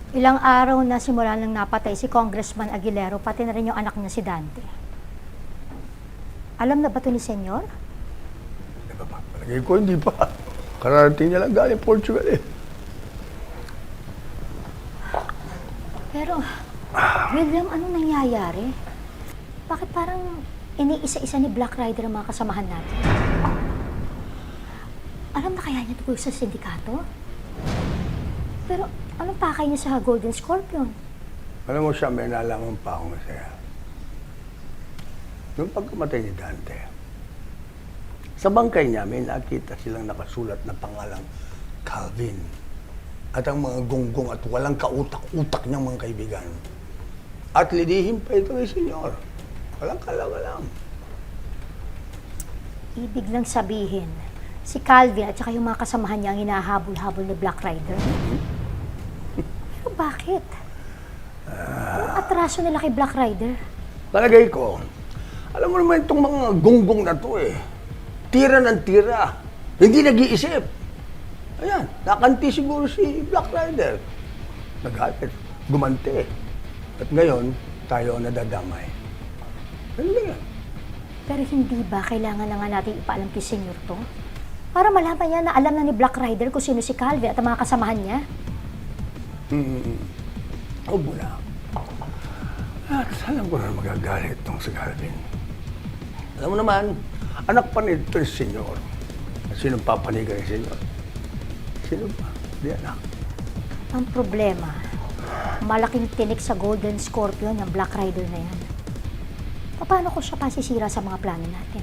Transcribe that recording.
Ilang araw na simula nang napatay si Congressman Aguilero, pati na rin yung anak niya si Dante. Alam na ba ito ni Senyor? Di ba ba? Palagay ko hindi pa. Kararating niya lang galing Portugal eh. Pero, William, anong nangyayari? Bakit parang iniisa-isa ni Black Rider ang mga kasamahan natin? Alam na kaya niya tungkol sa sindikato? Pero, anong pakay niya sa Golden Scorpion? Alam mo siya, may nalaman pa akong masaya. Noong pagkamatay ni Dante, sa bangkay niya may nakita silang nakasulat na pangalang Calvin. At ang mga gonggong at walang kautak-utak niyang mga kaibigan. At lilihim pa ito kay Senyor. Walang kalawalam. Ibig lang sabihin, si Calvin at saka yung mga kasamahan niya ang hinahabol-habol ni Black Rider? Pero bakit? Anong atraso nila kay Black Rider? Palagay ko, alam mo naman itong mga gonggong na to eh. Tira ng tira. Hindi nag-iisip. Ayan, nakanti siguro si Black Rider. Nagalit, gumante. At ngayon, tayo ang nadadamay. Ano ba yan? Pero hindi ba kailangan na nga natin ipaalam kay Senyor to? Para malaman niya na alam na ni Black Rider kung sino si Calvin at ang mga kasamahan niya? Huwag mo na. At alam ko na magagalit itong si Calvin. Alam mo naman, anak pa nito si Senyor. At sinong papanigan ni Senyor? Sino ba? Di anak. Ang problema, malaking tinik sa Golden Scorpion ng Black Rider na yan. Paano ko siya pasisira sa mga plano natin?